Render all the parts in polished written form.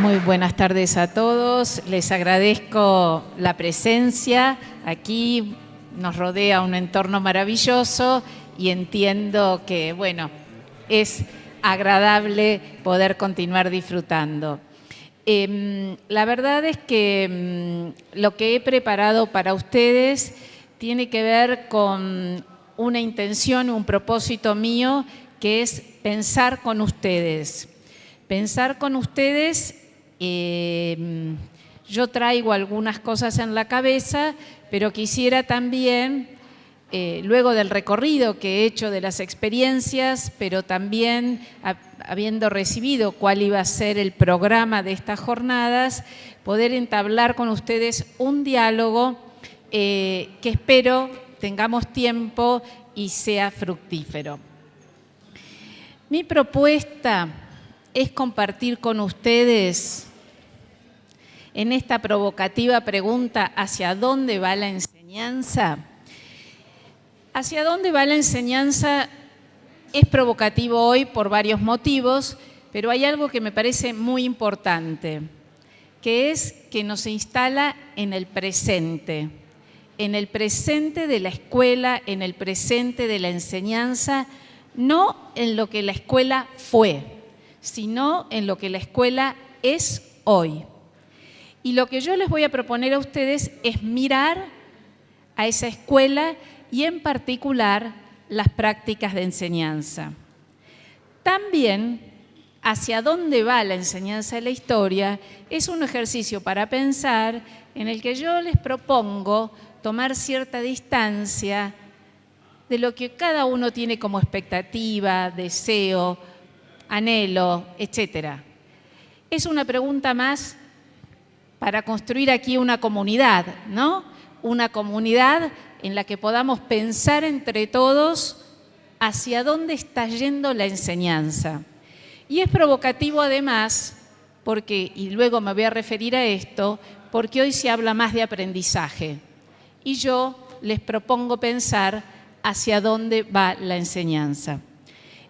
Muy buenas tardes a todos. Les agradezco la presencia. Aquí nos rodea un entorno maravilloso y entiendo que, bueno, es agradable poder continuar disfrutando. La verdad es que lo que he preparado para ustedes tiene que ver con una intención, un propósito mío, que es pensar con ustedes. Pensar con ustedes, yo traigo algunas cosas en la cabeza, pero quisiera también, luego del recorrido que he hecho de las experiencias, pero también habiendo recibido cuál iba a ser el programa de estas jornadas, poder entablar con ustedes un diálogo que espero tengamos tiempo y sea fructífero. Mi propuesta es compartir con ustedes en esta provocativa pregunta ¿hacia dónde va la enseñanza? ¿Hacia dónde va la enseñanza? Es provocativo hoy por varios motivos, pero hay algo que me parece muy importante, que es que nos instala en el presente de la escuela, en el presente de la enseñanza, no en lo que la escuela fue, sino en lo que la escuela es hoy. Y lo que yo les voy a proponer a ustedes es mirar a esa escuela y en particular las prácticas de enseñanza. También, hacia dónde va la enseñanza de la historia es un ejercicio para pensar en el que yo les propongo tomar cierta distancia de lo que cada uno tiene como expectativa, deseo, anhelo, etc. Es una pregunta más para construir aquí una comunidad, ¿no? Una comunidad en la que podamos pensar entre todos hacia dónde está yendo la enseñanza. Y es provocativo además, porque, y luego me voy a referir a esto, porque hoy se habla más de aprendizaje. Y yo les propongo pensar hacia dónde va la enseñanza.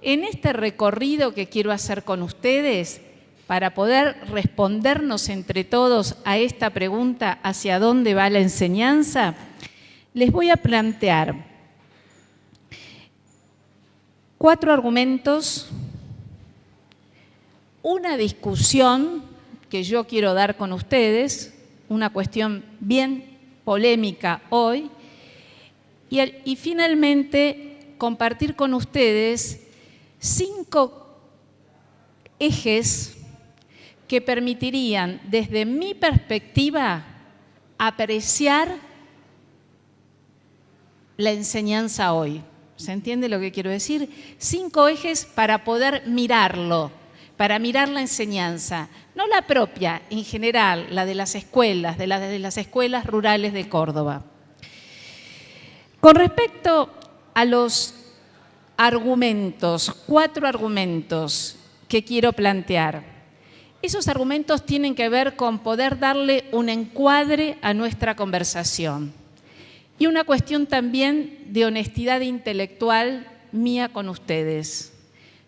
En este recorrido que quiero hacer con ustedes, para poder respondernos entre todos a esta pregunta, ¿hacia dónde va la enseñanza?, les voy a plantear 4 argumentos, una discusión que yo quiero dar con ustedes, una cuestión bien polémica hoy, y finalmente compartir con ustedes 5 ejes que permitirían, desde mi perspectiva, apreciar la enseñanza hoy. ¿Se entiende lo que quiero decir? 5 ejes para poder mirarlo, para mirar la enseñanza, no la propia, en general, la de las escuelas, de las escuelas rurales de Córdoba. Con respecto a los argumentos, 4 argumentos que quiero plantear, esos argumentos tienen que ver con poder darle un encuadre a nuestra conversación. Y una cuestión también de honestidad intelectual mía con ustedes.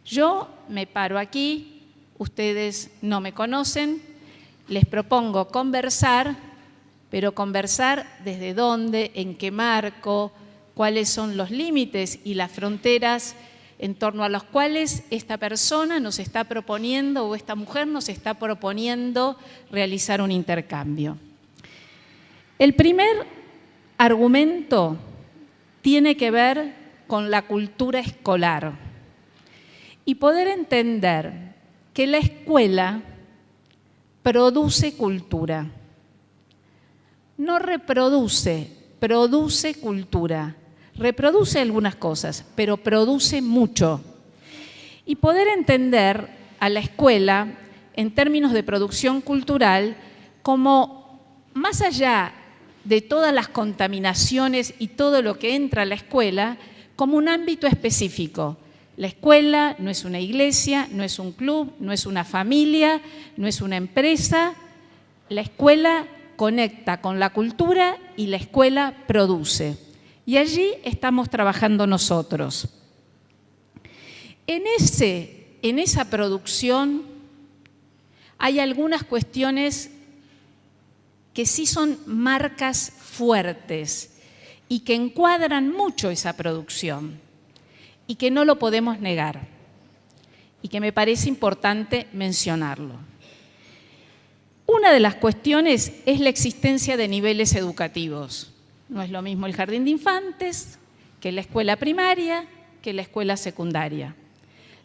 Yo me paro aquí, ustedes no me conocen, les propongo conversar, pero conversar desde dónde, en qué marco, cuáles son los límites y las fronteras en torno a los cuales esta persona nos está proponiendo o esta mujer nos está proponiendo realizar un intercambio. El primer argumento tiene que ver con la cultura escolar y poder entender que la escuela produce cultura. No reproduce, produce cultura. Reproduce algunas cosas, pero produce mucho. Y poder entender a la escuela en términos de producción cultural como más allá de todas las contaminaciones y todo lo que entra a la escuela, como un ámbito específico. La escuela no es una iglesia, no es un club, no es una familia, no es una empresa. La escuela conecta con la cultura y la escuela produce. Y allí estamos trabajando nosotros. En esa producción hay algunas cuestiones que sí son marcas fuertes y que encuadran mucho esa producción y que no lo podemos negar y que me parece importante mencionarlo. Una de las cuestiones es la existencia de niveles educativos. No es lo mismo el jardín de infantes que la escuela primaria, que la escuela secundaria.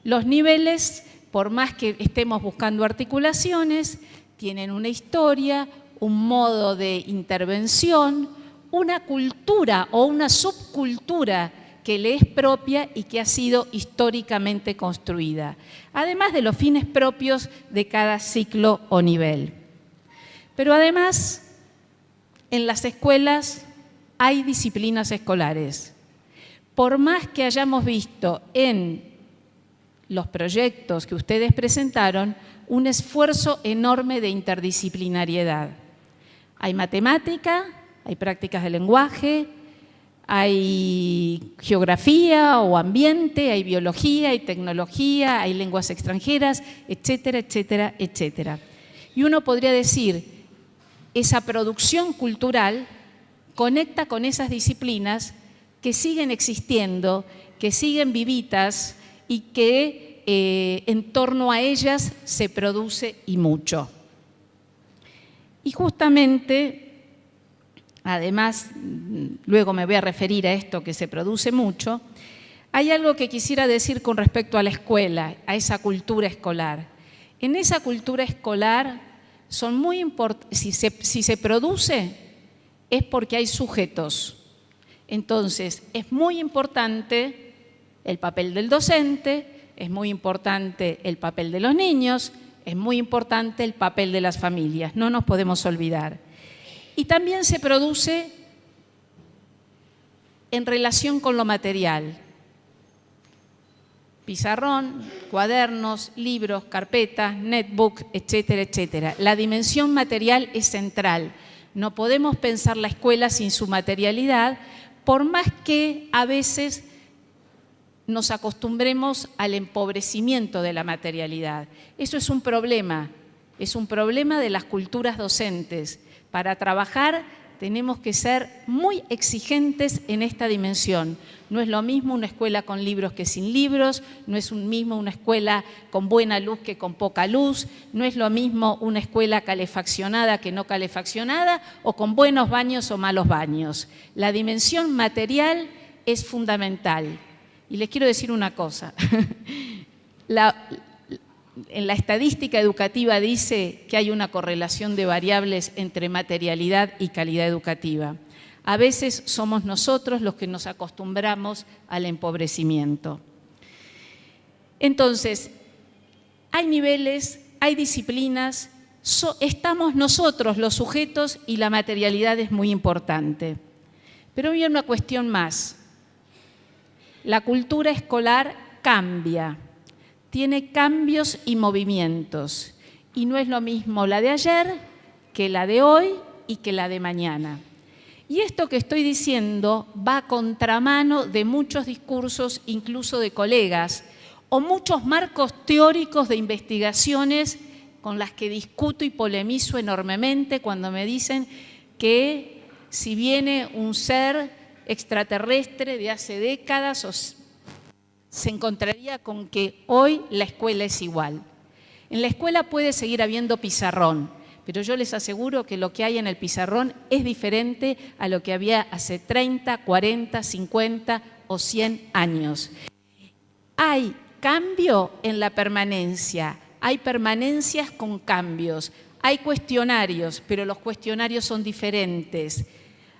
Los niveles, por más que estemos buscando articulaciones, tienen una historia, un modo de intervención, una cultura o una subcultura que le es propia y que ha sido históricamente construida, además de los fines propios de cada ciclo o nivel. Pero además, en las escuelas hay disciplinas escolares. Por más que hayamos visto en los proyectos que ustedes presentaron un esfuerzo enorme de interdisciplinariedad. Hay matemática, hay prácticas de lenguaje, hay geografía o ambiente, hay biología, hay tecnología, hay lenguas extranjeras, etcétera, etcétera, etcétera. Y uno podría decir, esa producción cultural conecta con esas disciplinas que siguen existiendo, que siguen vivitas y que en torno a ellas se produce y mucho. Y justamente, además, luego me voy a referir a esto que se produce mucho, hay algo que quisiera decir con respecto a la escuela, a esa cultura escolar. En esa cultura escolar son muy importantes, si se produce es porque hay sujetos. Entonces, es muy importante el papel del docente, es muy importante el papel de los niños, es muy importante el papel de las familias, no nos podemos olvidar. Y también se produce en relación con lo material. Pizarrón, cuadernos, libros, carpetas, netbook, etcétera, etcétera. La dimensión material es central. No podemos pensar la escuela sin su materialidad, por más que a veces nos acostumbremos al empobrecimiento de la materialidad. Eso es un problema de las culturas docentes. Para trabajar tenemos que ser muy exigentes en esta dimensión. No es lo mismo una escuela con libros que sin libros, no es lo mismo una escuela con buena luz que con poca luz, no es lo mismo una escuela calefaccionada que no calefaccionada o con buenos baños o malos baños. La dimensión material es fundamental. Y les quiero decir una cosa. En la estadística educativa dice que hay una correlación de variables entre materialidad y calidad educativa. A veces somos nosotros los que nos acostumbramos al empobrecimiento. Entonces, hay niveles, hay disciplinas, estamos nosotros los sujetos y la materialidad es muy importante. Pero hay una cuestión más. La cultura escolar cambia. Tiene cambios y movimientos, y no es lo mismo la de ayer que la de hoy y que la de mañana. Y esto que estoy diciendo va a contramano de muchos discursos, incluso de colegas, o muchos marcos teóricos de investigaciones con las que discuto y polemizo enormemente cuando me dicen que si viene un ser extraterrestre de hace décadas se encontraría con que hoy la escuela es igual. En la escuela puede seguir habiendo pizarrón, pero yo les aseguro que lo que hay en el pizarrón es diferente a lo que había hace 30, 40, 50 o 100 años. Hay cambio en la permanencia, hay permanencias con cambios, hay cuestionarios, pero los cuestionarios son diferentes.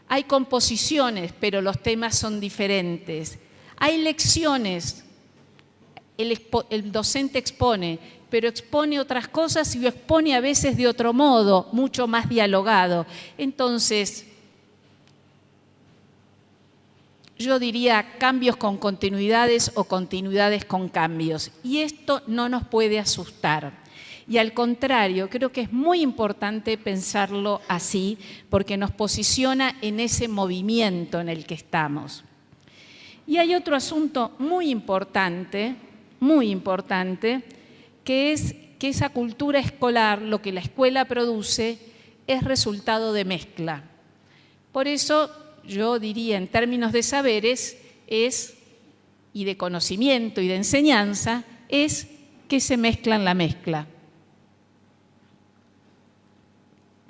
Hay composiciones, pero los temas son diferentes. Hay lecciones, el docente expone, pero expone otras cosas y lo expone a veces de otro modo, mucho más dialogado. Entonces, yo diría cambios con continuidades o continuidades con cambios. Y esto no nos puede asustar. Y al contrario, creo que es muy importante pensarlo así porque nos posiciona en ese movimiento en el que estamos. Y hay otro asunto muy importante, que es que esa cultura escolar, lo que la escuela produce, es resultado de mezcla. Por eso yo diría, en términos de saberes, y de conocimiento y de enseñanza, es que se mezclan la mezcla.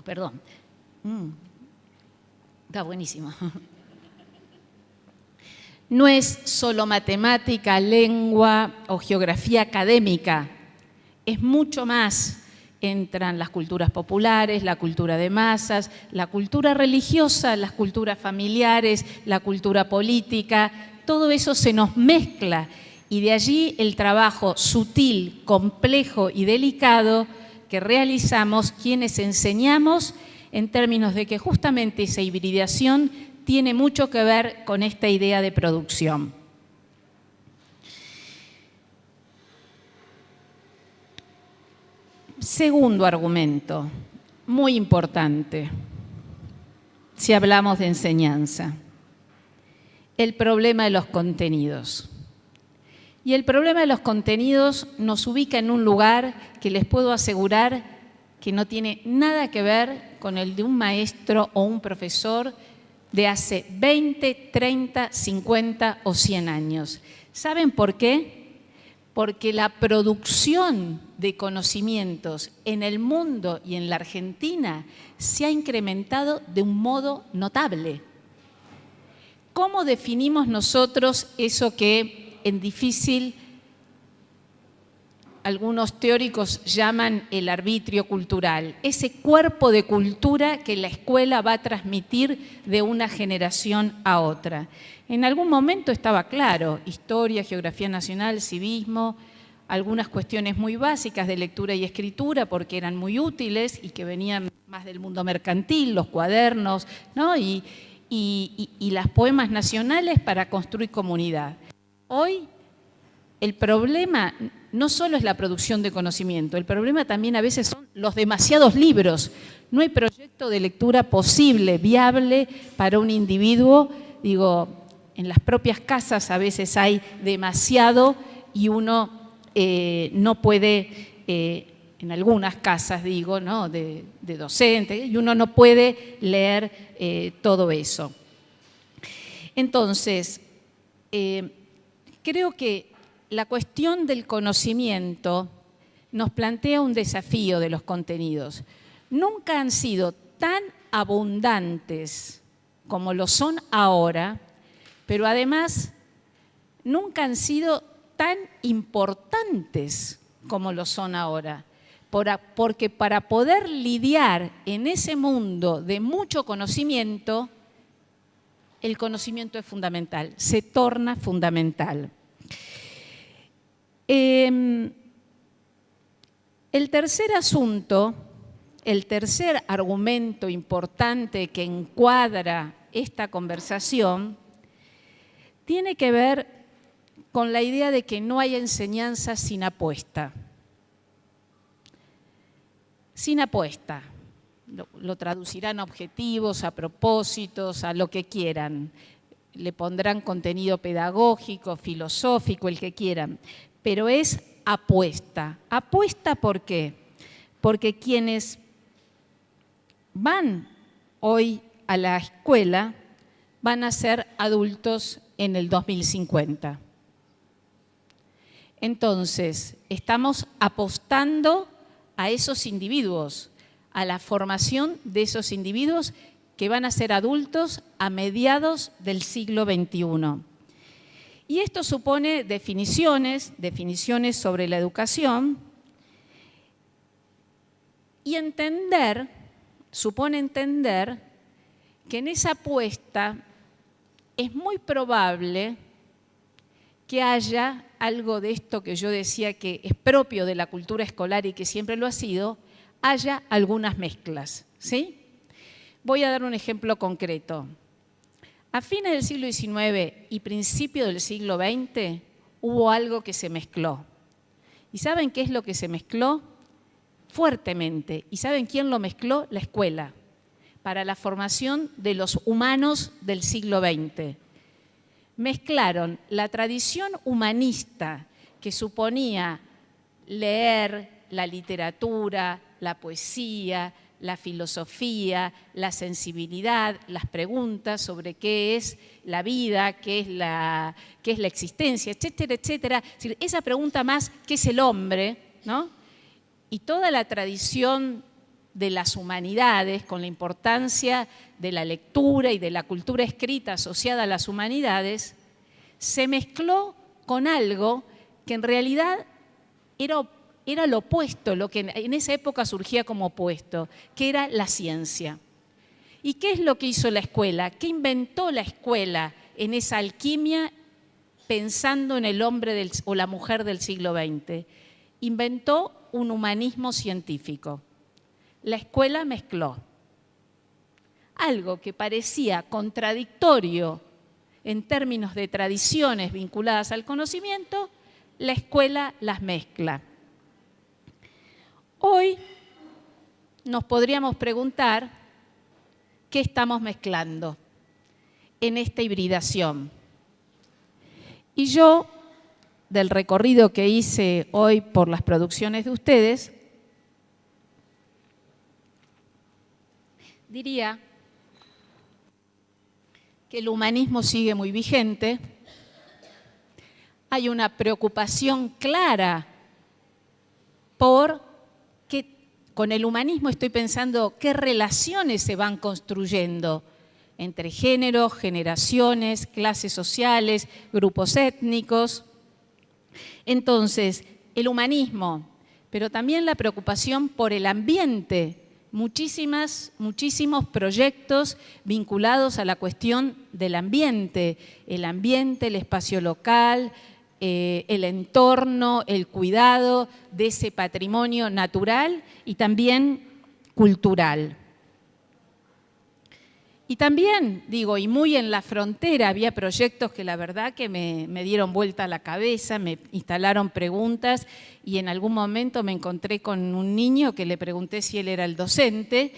Perdón. Está buenísimo. No es solo matemática, lengua o geografía académica, es mucho más. Entran las culturas populares, la cultura de masas, la cultura religiosa, las culturas familiares, la cultura política, todo eso se nos mezcla y de allí el trabajo sutil, complejo y delicado que realizamos quienes enseñamos en términos de que justamente esa hibridación tiene mucho que ver con esta idea de producción. Segundo argumento, muy importante, si hablamos de enseñanza, el problema de los contenidos. Y el problema de los contenidos nos ubica en un lugar que les puedo asegurar que no tiene nada que ver con el de un maestro o un profesor de hace 20, 30, 50 o 100 años. ¿Saben por qué? Porque la producción de conocimientos en el mundo y en la Argentina se ha incrementado de un modo notable. ¿Cómo definimos nosotros eso que en difícil algunos teóricos llaman el arbitrio cultural? Ese cuerpo de cultura que la escuela va a transmitir de una generación a otra. En algún momento estaba claro, historia, geografía nacional, civismo, algunas cuestiones muy básicas de lectura y escritura porque eran muy útiles y que venían más del mundo mercantil, los cuadernos, ¿no? y las poemas nacionales para construir comunidad. Hoy el problema no solo es la producción de conocimiento, el problema también a veces son los demasiados libros. No hay proyecto de lectura posible, viable para un individuo. Digo, en las propias casas a veces hay demasiado y uno no puede, en algunas casas digo, ¿no? de docentes, y uno no puede leer todo eso. Entonces, creo que la cuestión del conocimiento nos plantea un desafío de los contenidos. Nunca han sido tan abundantes como lo son ahora, pero además nunca han sido tan importantes como lo son ahora. Porque para poder lidiar en ese mundo de mucho conocimiento, el conocimiento es fundamental, se torna fundamental. El tercer asunto, el tercer argumento importante que encuadra esta conversación, tiene que ver con la idea de que no hay enseñanza sin apuesta. Sin apuesta. Lo traducirán a objetivos, a propósitos, a lo que quieran. Le pondrán contenido pedagógico, filosófico, el que quieran. Pero es apuesta. ¿Apuesta por qué? Porque quienes van hoy a la escuela van a ser adultos en el 2050. Entonces, estamos apostando a esos individuos, a la formación de esos individuos que van a ser adultos a mediados del siglo XXI. Y esto supone definiciones sobre la educación y supone entender que en esa apuesta es muy probable que haya algo de esto que yo decía que es propio de la cultura escolar y que siempre lo ha sido, haya algunas mezclas, ¿sí? Voy a dar un ejemplo concreto. A fines del siglo XIX y principio del siglo XX hubo algo que se mezcló. ¿Y saben qué es lo que se mezcló? Fuertemente. ¿Y saben quién lo mezcló? La escuela, para la formación de los humanos del siglo XX. Mezclaron la tradición humanista que suponía leer, la literatura, la poesía, la filosofía, la sensibilidad, las preguntas sobre qué es la vida, qué es la existencia, etcétera, etcétera. Es decir, esa pregunta más, ¿qué es el hombre?, ¿no? Y toda la tradición de las humanidades, con la importancia de la lectura y de la cultura escrita asociada a las humanidades, se mezcló con algo que en realidad era lo opuesto, lo que en esa época surgía como opuesto, que era la ciencia. ¿Y qué es lo que hizo la escuela? ¿Qué inventó la escuela en esa alquimia pensando en el hombre o la mujer del siglo XX? Inventó un humanismo científico. La escuela mezcló algo que parecía contradictorio en términos de tradiciones vinculadas al conocimiento, la escuela las mezcla. Hoy nos podríamos preguntar qué estamos mezclando en esta hibridación. Y yo, del recorrido que hice hoy por las producciones de ustedes, diría que el humanismo sigue muy vigente. Hay una preocupación clara por que con el humanismo estoy pensando qué relaciones se van construyendo entre géneros, generaciones, clases sociales, grupos étnicos. Entonces, el humanismo, pero también la preocupación por el ambiente, muchísimos proyectos vinculados a la cuestión del ambiente, el espacio local, el entorno, el cuidado de ese patrimonio natural y también cultural. Y también, digo, y muy en la frontera, había proyectos que la verdad que me dieron vuelta a la cabeza, me instalaron preguntas y en algún momento me encontré con un niño que le pregunté si él era el docente,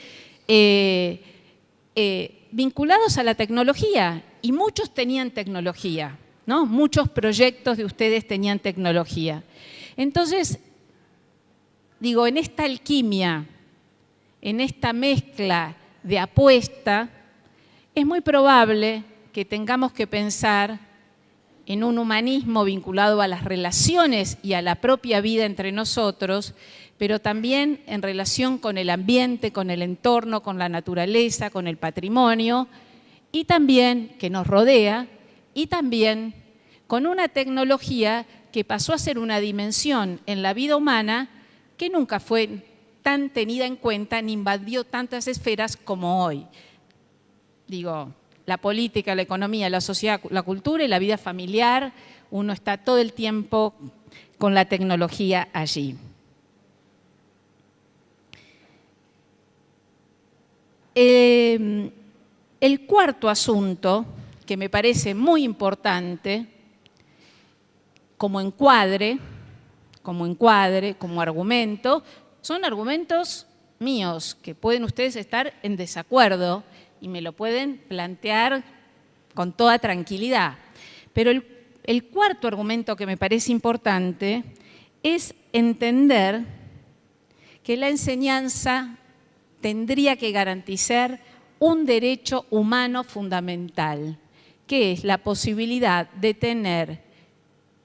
vinculados a la tecnología, y muchos tenían tecnología, ¿no? Muchos proyectos de ustedes tenían tecnología. Entonces, digo, en esta alquimia, en esta mezcla de apuesta, es muy probable que tengamos que pensar en un humanismo vinculado a las relaciones y a la propia vida entre nosotros, pero también en relación con el ambiente, con el entorno, con la naturaleza, con el patrimonio, y también que nos rodea, y también con una tecnología que pasó a ser una dimensión en la vida humana que nunca fue tan tenida en cuenta ni invadió tantas esferas como hoy. Digo, la política, la economía, la sociedad, la cultura y la vida familiar, uno está todo el tiempo con la tecnología allí. El cuarto asunto, que me parece muy importante, como encuadre, como argumento, son argumentos míos, que pueden ustedes estar en desacuerdo, y me lo pueden plantear con toda tranquilidad. Pero el cuarto argumento que me parece importante es entender que la enseñanza tendría que garantizar un derecho humano fundamental, que es la posibilidad de tener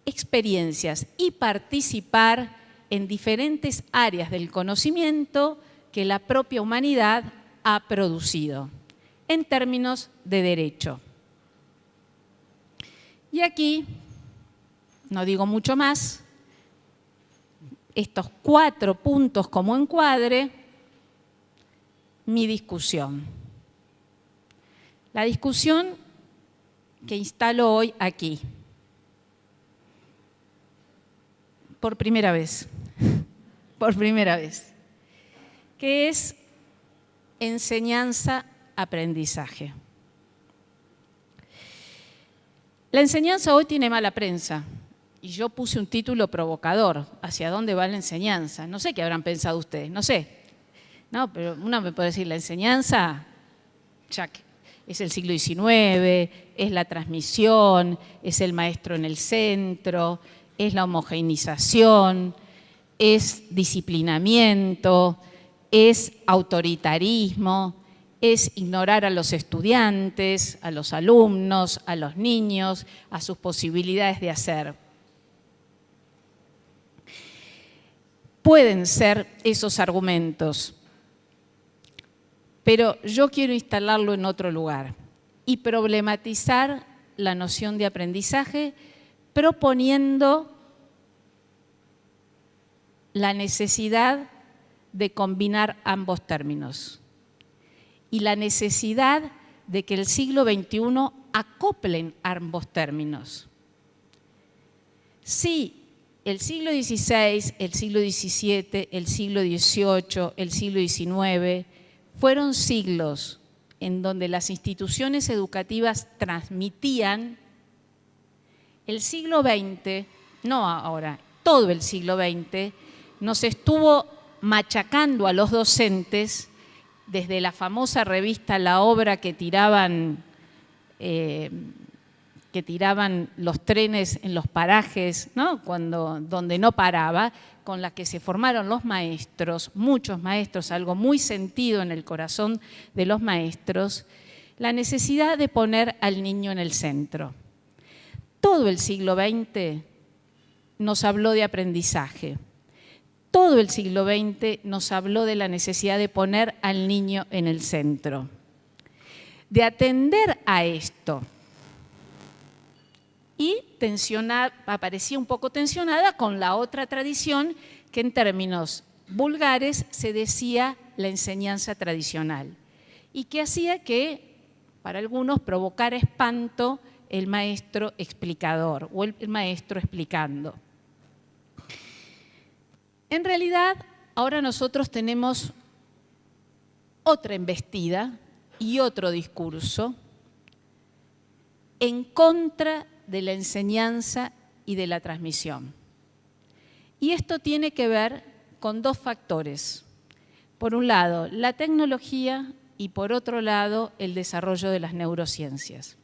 experiencias y participar en diferentes áreas del conocimiento que la propia humanidad ha producido, en términos de derecho. Y aquí, no digo mucho más, estos 4 puntos como encuadre, mi discusión. La discusión que instalo hoy aquí. Por primera vez, que es enseñanza-aprendizaje. La enseñanza hoy tiene mala prensa y yo puse un título provocador, ¿hacia dónde va la enseñanza? No sé qué habrán pensado ustedes, no sé. No, pero uno me puede decir, la enseñanza, ya que es el siglo XIX, es la transmisión, es el maestro en el centro, es la homogeneización, es disciplinamiento, es autoritarismo, es ignorar a los estudiantes, a los alumnos, a los niños, a sus posibilidades de hacer. Pueden ser esos argumentos, pero yo quiero instalarlo en otro lugar y problematizar la noción de aprendizaje proponiendo la necesidad de combinar ambos términos y la necesidad de que el siglo XXI acoplen ambos términos. Sí, el siglo XVI, el siglo XVII, el siglo XVIII, el siglo XIX fueron siglos en donde las instituciones educativas transmitían. El siglo XX, no ahora, todo el siglo XX, nos estuvo machacando a los docentes desde la famosa revista La Obra que tiraban los trenes en los parajes, ¿no? Donde no paraba, con la que se formaron los maestros, muchos maestros, algo muy sentido en el corazón de los maestros, la necesidad de poner al niño en el centro. Todo el siglo XX nos habló de aprendizaje. Todo el siglo XX nos habló de la necesidad de poner al niño en el centro, de atender a esto. Y aparecía un poco tensionada con la otra tradición que en términos vulgares se decía la enseñanza tradicional y que hacía que para algunos provocara espanto el maestro explicador o el maestro explicando. En realidad, ahora nosotros tenemos otra embestida y otro discurso en contra de la enseñanza y de la transmisión. Y esto tiene que ver con dos factores. Por un lado, la tecnología y por otro lado, el desarrollo de las neurociencias.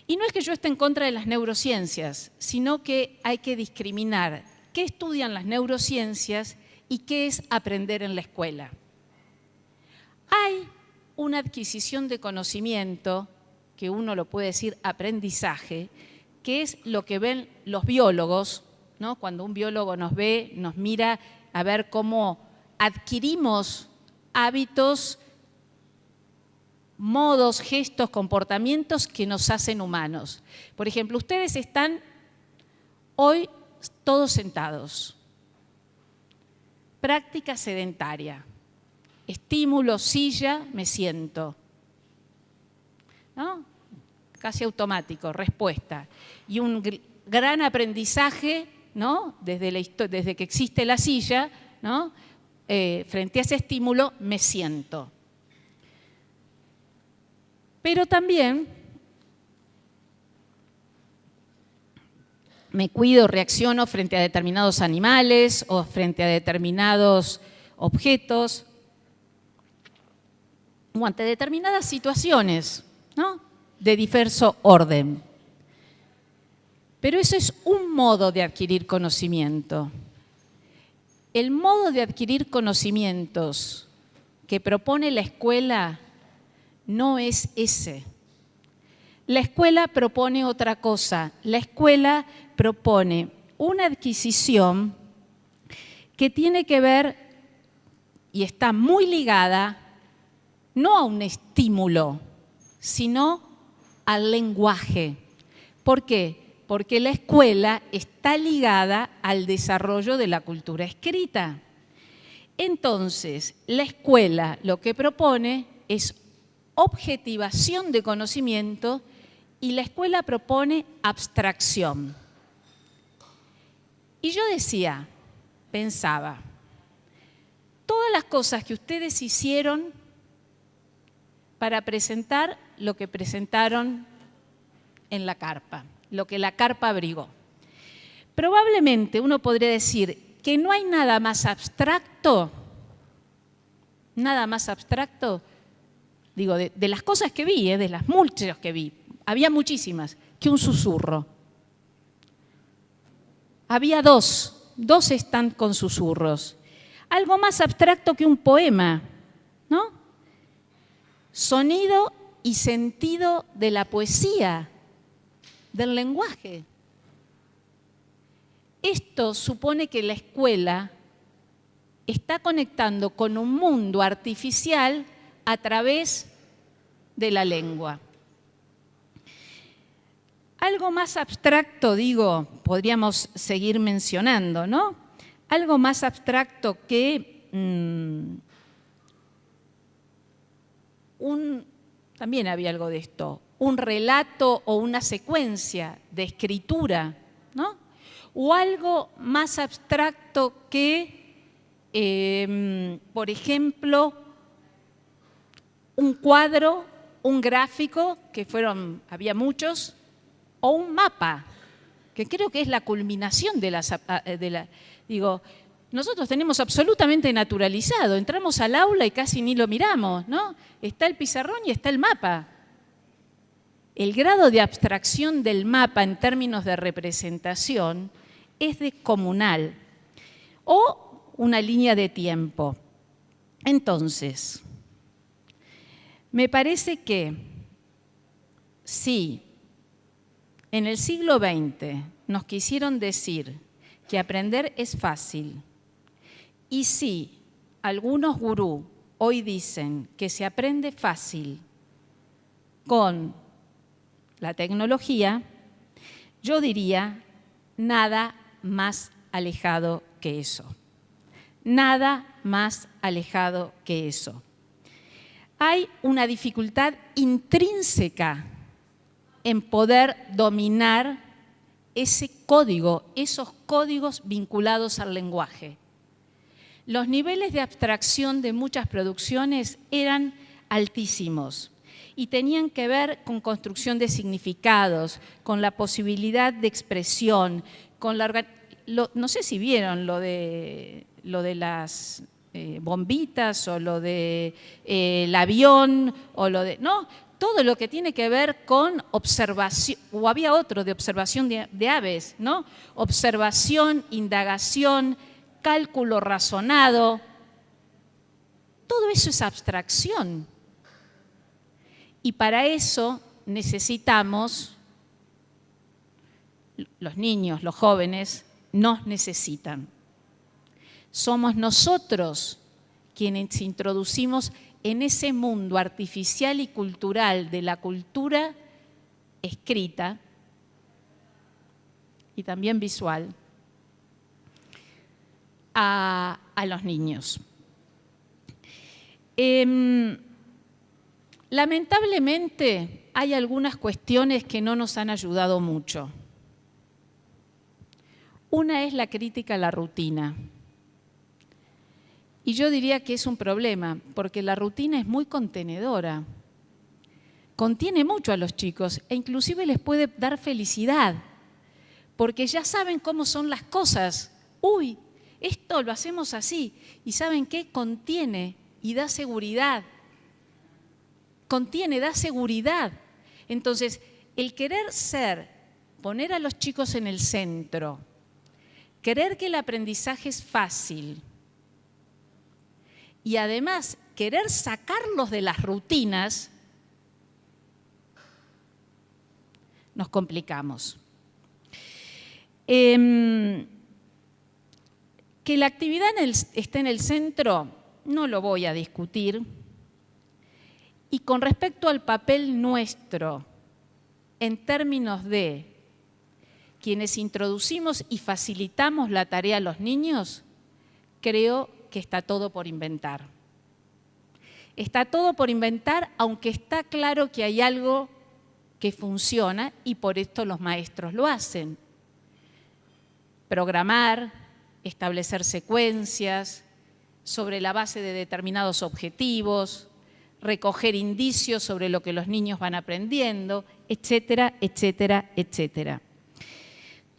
Y no es que yo esté en contra de las neurociencias, sino que hay que discriminar qué estudian las neurociencias y qué es aprender en la escuela. Hay una adquisición de conocimiento, que uno lo puede decir aprendizaje, que es lo que ven los biólogos, ¿no? Cuando un biólogo nos ve, nos mira a ver cómo adquirimos hábitos, modos, gestos, comportamientos que nos hacen humanos. Por ejemplo, ustedes están hoy todos sentados. Práctica sedentaria. Estímulo, silla, me siento. ¿No? Casi automático, respuesta. Y un gran aprendizaje, ¿no? Desde que existe la silla, ¿no? Frente a ese estímulo, me siento. Pero también me cuido, reacciono frente a determinados animales o frente a determinados objetos o ante determinadas situaciones, ¿no? De diverso orden. Pero eso es un modo de adquirir conocimiento. El modo de adquirir conocimientos que propone la escuela no es ese. La escuela propone otra cosa. La escuela propone una adquisición que tiene que ver y está muy ligada no a un estímulo, sino al lenguaje. ¿Por qué? Porque la escuela está ligada al desarrollo de la cultura escrita. Entonces, la escuela lo que propone es objetivación de conocimiento y la escuela propone abstracción. Y yo pensaba, todas las cosas que ustedes hicieron para presentar lo que presentaron en la carpa, lo que la carpa abrigó. Probablemente uno podría decir que no hay nada más abstracto, digo, de las cosas que vi, de las muchas que vi, había muchísimas, que un susurro. Había dos dos están con susurros. Algo más abstracto que un poema, ¿no? Sonido y sentido de la poesía, del lenguaje. Esto supone que la escuela está conectando con un mundo artificial a través de la lengua. Algo más abstracto, digo, podríamos seguir mencionando, ¿no? Algo más abstracto que también había algo de esto, un relato o una secuencia de escritura, ¿no? O algo más abstracto que, por ejemplo, un cuadro, un gráfico, que había muchos, o un mapa, que creo que es la culminación digo, nosotros tenemos absolutamente naturalizado, entramos al aula y casi ni lo miramos, ¿no? Está el pizarrón y está el mapa. El grado de abstracción del mapa en términos de representación es descomunal. O una línea de tiempo. Entonces, me parece que si en el siglo XX nos quisieron decir que aprender es fácil, y si algunos gurús hoy dicen que se aprende fácil con la tecnología, yo diría nada más alejado que eso. Nada más alejado que eso. Hay una dificultad intrínseca en poder dominar ese código, esos códigos vinculados al lenguaje. Los niveles de abstracción de muchas producciones eran altísimos y tenían que ver con construcción de significados, con la posibilidad de expresión, con no sé si vieron lo de las bombitas o lo de el avión o lo de... ¿no? Todo lo que tiene que ver con observación, o había otro de observación de aves, ¿no? Observación, indagación, cálculo razonado. Todo eso es abstracción. Y para eso necesitamos, los niños, los jóvenes, nos necesitan. Somos nosotros quienes introducimos en ese mundo artificial y cultural de la cultura escrita y también visual a los niños. Lamentablemente hay algunas cuestiones que no nos han ayudado mucho. Una es la crítica a la rutina. Y yo diría que es un problema, porque la rutina es muy contenedora. Contiene mucho a los chicos e inclusive les puede dar felicidad, porque ya saben cómo son las cosas. Uy, esto lo hacemos así. ¿Y saben qué? Contiene y da seguridad. Contiene, da seguridad. Entonces, el querer poner a los chicos en el centro, querer que el aprendizaje es fácil, y además querer sacarlos de las rutinas, nos complicamos. Que la actividad esté en el centro, no lo voy a discutir. Y con respecto al papel nuestro, en términos de quienes introducimos y facilitamos la tarea a los niños, creo que está todo por inventar. Está todo por inventar, aunque está claro que hay algo que funciona y por esto los maestros lo hacen. Programar, establecer secuencias sobre la base de determinados objetivos, recoger indicios sobre lo que los niños van aprendiendo, etcétera, etcétera, etcétera.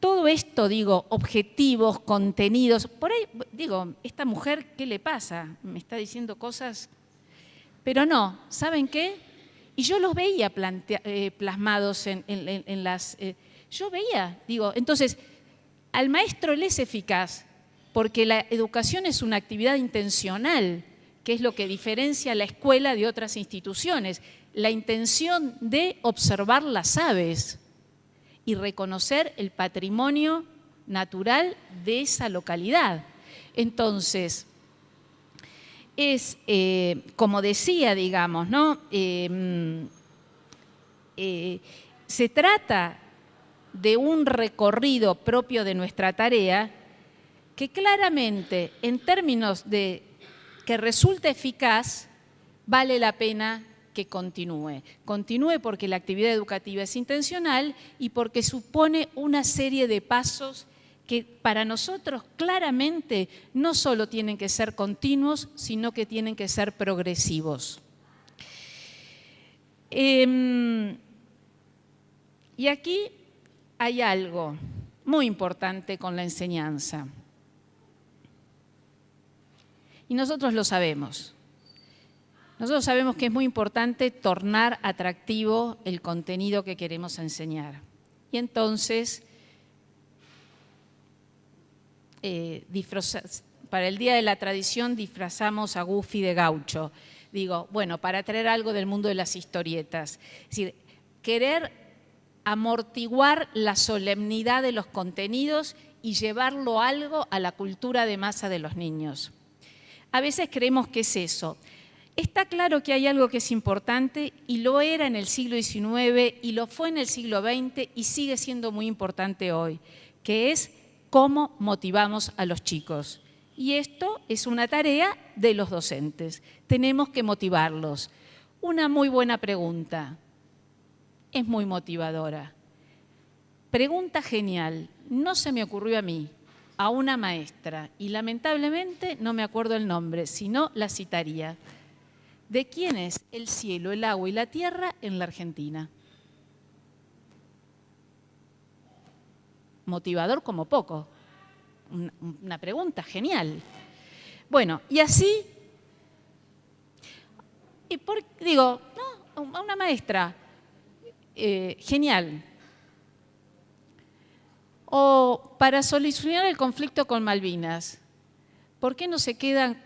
Todo esto, digo, objetivos, contenidos, por ahí, digo, esta mujer, ¿qué le pasa? Me está diciendo cosas, pero no, ¿saben qué? Y yo los veía plasmados en las... yo veía, digo, entonces, al maestro le es eficaz porque la educación es una actividad intencional, que es lo que diferencia a la escuela de otras instituciones. La intención de observar las aves y reconocer el patrimonio natural de esa localidad. Entonces, es, como decía, digamos, ¿no? Se trata de un recorrido propio de nuestra tarea que claramente, en términos de que resulte eficaz, vale la pena que continúe. Continúe porque la actividad educativa es intencional y porque supone una serie de pasos que para nosotros claramente no solo tienen que ser continuos, sino que tienen que ser progresivos. Y aquí hay algo muy importante con la enseñanza. Y nosotros lo sabemos. Nosotros sabemos que es muy importante tornar atractivo el contenido que queremos enseñar. Y entonces, para el Día de la Tradición disfrazamos a Goofy de gaucho. Digo, bueno, para traer algo del mundo de las historietas. Es decir, querer amortiguar la solemnidad de los contenidos y llevarlo algo a la cultura de masa de los niños. A veces creemos que es eso. Está claro que hay algo que es importante y lo era en el siglo XIX y lo fue en el siglo XX y sigue siendo muy importante hoy, que es cómo motivamos a los chicos. Y esto es una tarea de los docentes. Tenemos que motivarlos. Una muy buena pregunta. Es muy motivadora. Pregunta genial. No se me ocurrió a mí, a una maestra, y lamentablemente no me acuerdo el nombre, si no la citaría. ¿De quién es el cielo, el agua y la tierra en la Argentina? Motivador como poco. Una pregunta genial. Bueno, y así, digo, no, a una maestra, genial. O para solucionar el conflicto con Malvinas, ¿por qué no se quedan?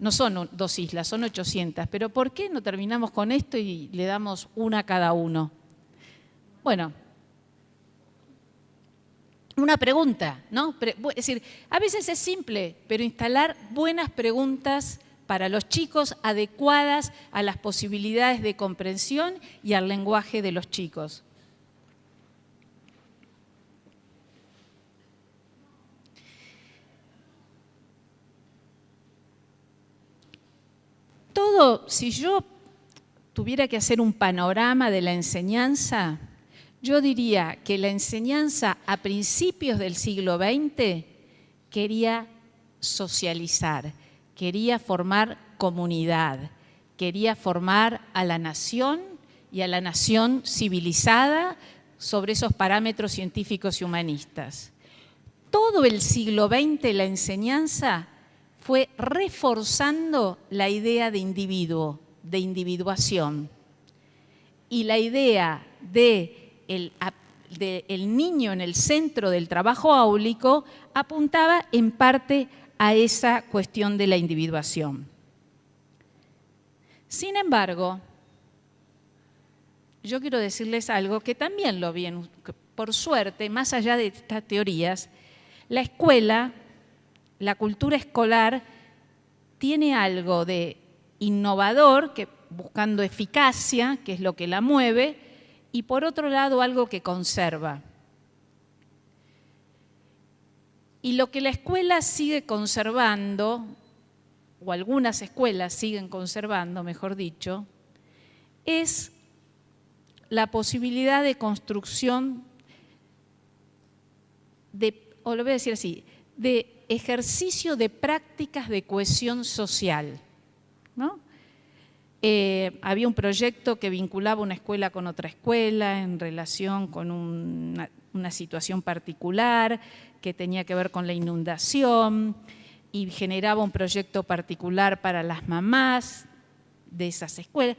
No son 2 islas, son 800, pero ¿por qué no terminamos con esto y le damos una a cada uno? Bueno, una pregunta, ¿no? Es decir, a veces es simple, pero instalar buenas preguntas para los chicos adecuadas a las posibilidades de comprensión y al lenguaje de los chicos. Si yo tuviera que hacer un panorama de la enseñanza, yo diría que la enseñanza a principios del siglo XX quería socializar, quería formar comunidad, quería formar a la nación y a la nación civilizada sobre esos parámetros científicos y humanistas. Todo el siglo XX la enseñanza fue reforzando la idea de individuo, de individuación. Y la idea de el niño en el centro del trabajo áulico apuntaba en parte a esa cuestión de la individuación. Sin embargo, yo quiero decirles algo que también lo vi, por suerte, más allá de estas teorías, la escuela, la cultura escolar tiene algo de innovador, buscando eficacia, que es lo que la mueve, y por otro lado algo que conserva. Y lo que la escuela sigue conservando, o algunas escuelas siguen conservando, mejor dicho, es la posibilidad de construcción o lo voy a decir así, de ejercicio de prácticas de cohesión social, ¿no? Había un proyecto que vinculaba una escuela con otra escuela en relación con una situación particular que tenía que ver con la inundación y generaba un proyecto particular para las mamás de esas escuelas.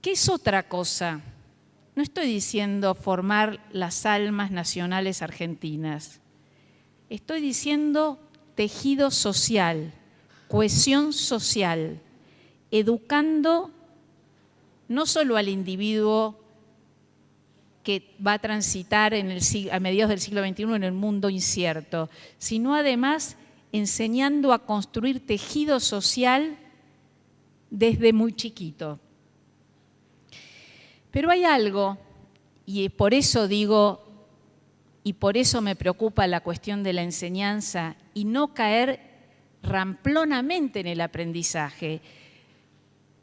¿Qué es otra cosa? No estoy diciendo formar las almas nacionales argentinas. Estoy diciendo tejido social, cohesión social, educando no solo al individuo que va a transitar a mediados del siglo XXI en el mundo incierto, sino además enseñando a construir tejido social desde muy chiquito. Pero hay algo, y por eso digo, y por eso me preocupa la cuestión de la enseñanza y no caer ramplonamente en el aprendizaje,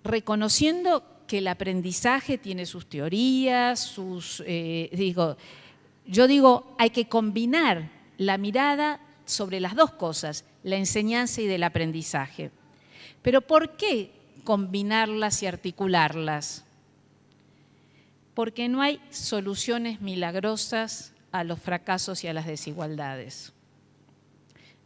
reconociendo que el aprendizaje tiene sus teorías, yo digo, hay que combinar la mirada sobre las dos cosas, la enseñanza y del aprendizaje. Pero ¿por qué combinarlas y articularlas? Porque no hay soluciones milagrosas a los fracasos y a las desigualdades.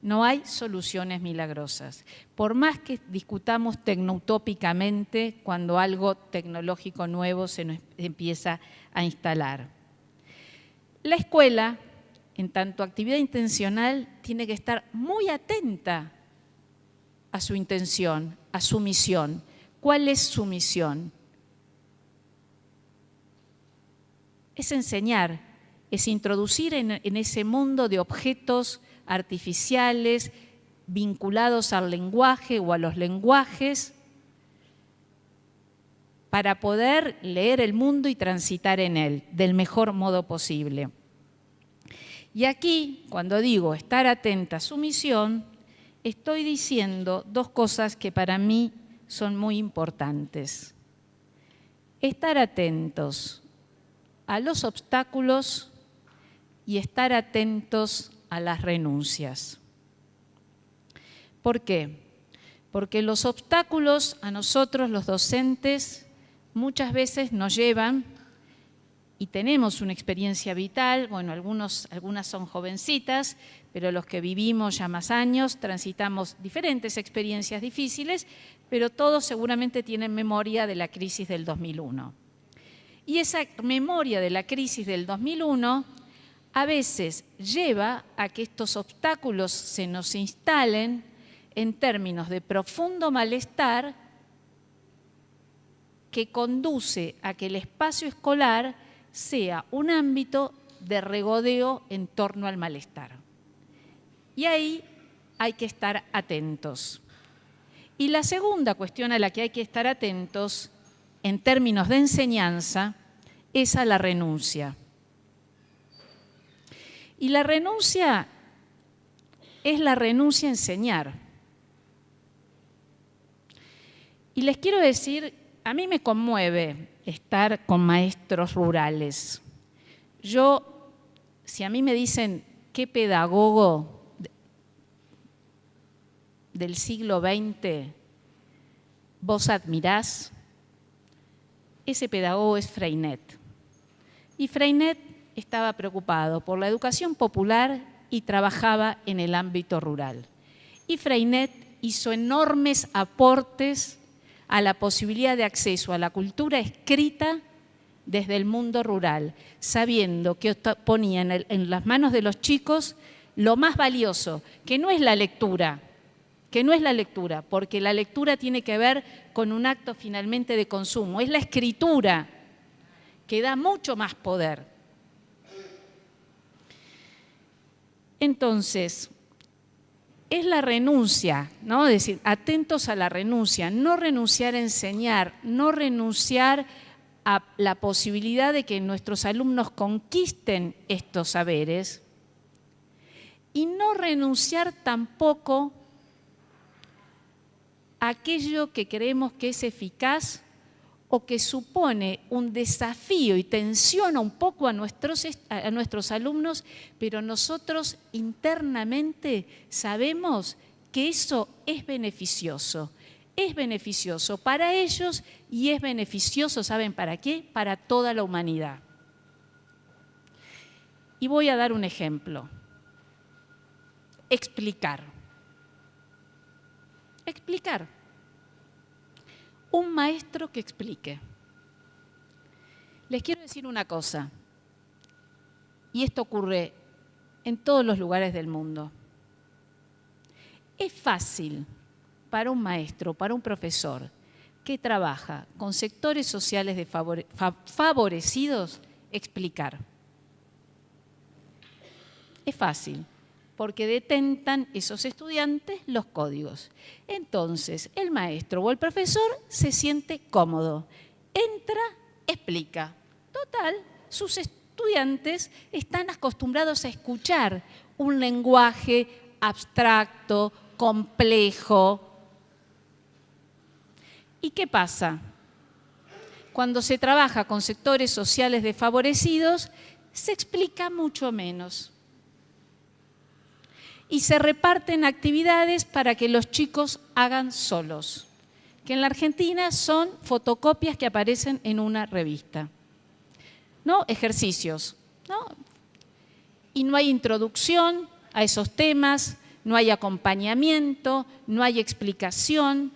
No hay soluciones milagrosas. Por más que discutamos tecnoutópicamente cuando algo tecnológico nuevo se nos empieza a instalar. La escuela, en tanto actividad intencional, tiene que estar muy atenta a su intención, a su misión. ¿Cuál es su misión? Es enseñar, es introducir en ese mundo de objetos artificiales vinculados al lenguaje o a los lenguajes para poder leer el mundo y transitar en él del mejor modo posible. Y aquí, cuando digo estar atenta a su misión, estoy diciendo dos cosas que para mí son muy importantes. Estar atentos a los obstáculos y estar atentos a las renuncias. ¿Por qué? Porque los obstáculos a nosotros, los docentes, muchas veces nos llevan, y tenemos una experiencia vital, bueno, algunas son jovencitas, pero los que vivimos ya más años transitamos diferentes experiencias difíciles, pero todos seguramente tienen memoria de la crisis del 2001. Y esa memoria de la crisis del 2001 a veces lleva a que estos obstáculos se nos instalen en términos de profundo malestar que conduce a que el espacio escolar sea un ámbito de regodeo en torno al malestar. Y ahí hay que estar atentos. Y la segunda cuestión a la que hay que estar atentos en términos de enseñanza es a la renuncia. Y la renuncia es la renuncia a enseñar. Y les quiero decir, a mí me conmueve estar con maestros rurales. Yo, si a mí me dicen qué pedagogo del siglo XX vos admirás, ese pedagogo es Freinet. Y Freinet estaba preocupado por la educación popular y trabajaba en el ámbito rural. Y Freinet hizo enormes aportes a la posibilidad de acceso a la cultura escrita desde el mundo rural, sabiendo que ponía en las manos de los chicos lo más valioso, que no es la lectura, porque la lectura tiene que ver con un acto finalmente de consumo, es la escritura, que da mucho más poder. Entonces, es la renuncia, ¿no? Es decir, atentos a la renuncia, no renunciar a enseñar, no renunciar a la posibilidad de que nuestros alumnos conquisten estos saberes y no renunciar tampoco a aquello que creemos que es eficaz o que supone un desafío y tensiona un poco a nuestros alumnos, pero nosotros internamente sabemos que eso es beneficioso para ellos y es beneficioso, ¿saben para qué? Para toda la humanidad. Y voy a dar un ejemplo. Explicar. Un maestro que explique. Les quiero decir una cosa, y esto ocurre en todos los lugares del mundo. Es fácil para un maestro, para un profesor que trabaja con sectores sociales favorecidos explicar. Es fácil, porque detentan esos estudiantes los códigos. Entonces, el maestro o el profesor se siente cómodo. Entra, explica. Total, sus estudiantes están acostumbrados a escuchar un lenguaje abstracto, complejo. ¿Y qué pasa? Cuando se trabaja con sectores sociales desfavorecidos, se explica mucho menos. Y se reparten actividades para que los chicos hagan solos, que en la Argentina son fotocopias que aparecen en una revista. ¿No? Ejercicios, ¿no? Y no hay introducción a esos temas, no hay acompañamiento, no hay explicación.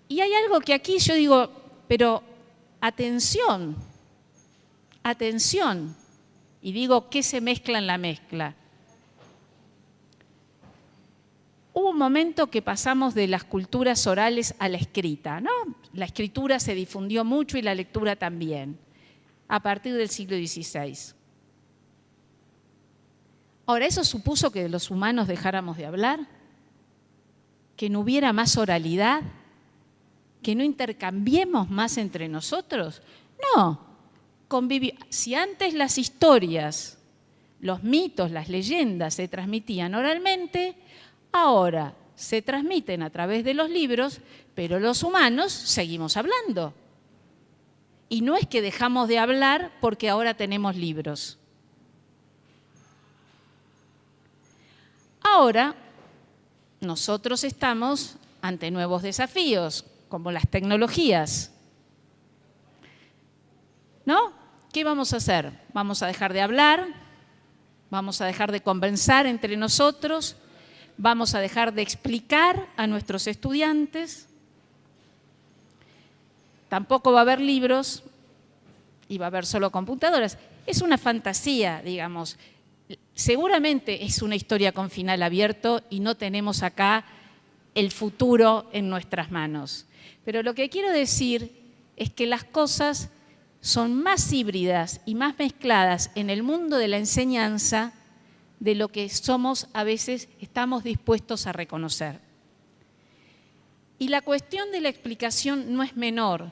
Y hay algo que aquí yo digo, pero atención, atención. Y digo, ¿qué se mezcla en la mezcla? Hubo un momento que pasamos de las culturas orales a la escrita, ¿no? La escritura se difundió mucho y la lectura también, a partir del siglo XVI. Ahora, ¿eso supuso que los humanos dejáramos de hablar? ¿Que no hubiera más oralidad? ¿Que no intercambiemos más entre nosotros? No. Si antes las historias, los mitos, las leyendas se transmitían oralmente, ahora se transmiten a través de los libros, pero los humanos seguimos hablando. Y no es que dejamos de hablar porque ahora tenemos libros. Ahora, nosotros estamos ante nuevos desafíos, como las tecnologías. ¿No? ¿Qué vamos a hacer? ¿Vamos a dejar de hablar? ¿Vamos a dejar de conversar entre nosotros? ¿Vamos a dejar de explicar a nuestros estudiantes? Tampoco va a haber libros y va a haber solo computadoras. Es una fantasía, digamos. Seguramente es una historia con final abierto y no tenemos acá el futuro en nuestras manos. Pero lo que quiero decir es que las cosas son más híbridas y más mezcladas en el mundo de la enseñanza de lo que a veces estamos dispuestos a reconocer. Y la cuestión de la explicación no es menor,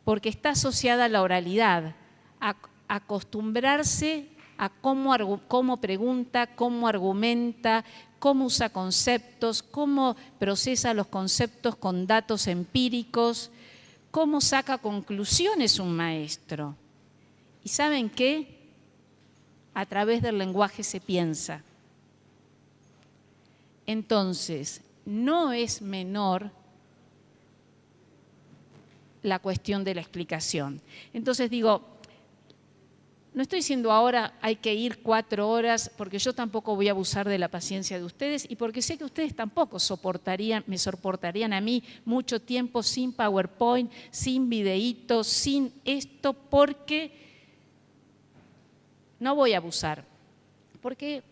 porque está asociada a la oralidad, a acostumbrarse a cómo pregunta, cómo argumenta, cómo usa conceptos, cómo procesa los conceptos con datos empíricos, cómo saca conclusiones un maestro. ¿Y saben qué? A través del lenguaje se piensa. Entonces, no es menor la cuestión de la explicación. Entonces digo, no estoy diciendo ahora hay que ir 4 horas, porque yo tampoco voy a abusar de la paciencia de ustedes y porque sé que ustedes tampoco me soportarían a mí mucho tiempo sin PowerPoint, sin videíto, sin esto, porque no voy a abusar. Porque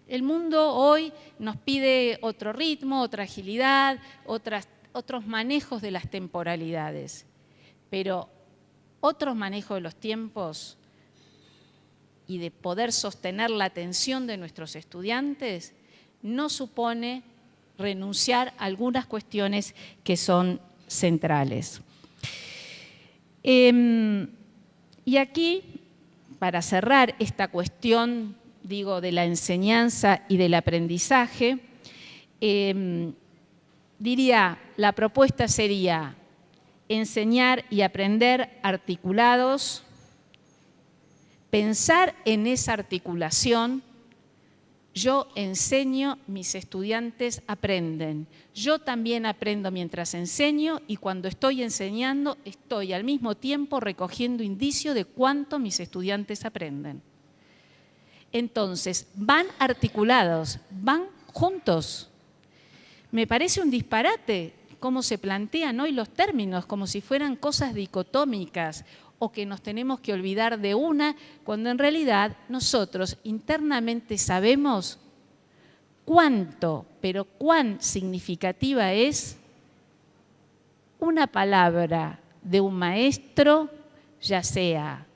el mundo hoy nos pide otro ritmo, otra agilidad, otros manejos de las temporalidades. Pero otros manejos de los tiempos y de poder sostener la atención de nuestros estudiantes no supone renunciar a algunas cuestiones que son centrales. Y aquí, para cerrar esta cuestión, digo, de la enseñanza y del aprendizaje, diría, la propuesta sería enseñar y aprender articulados, pensar en esa articulación. Yo enseño, mis estudiantes aprenden. Yo también aprendo mientras enseño y cuando estoy enseñando estoy al mismo tiempo recogiendo indicio de cuánto mis estudiantes aprenden. Entonces, van articulados, van juntos. Me parece un disparate cómo se plantean hoy los términos, como si fueran cosas dicotómicas o que nos tenemos que olvidar de una, cuando en realidad nosotros internamente sabemos cuánto, pero cuán significativa es una palabra de un maestro, ya sea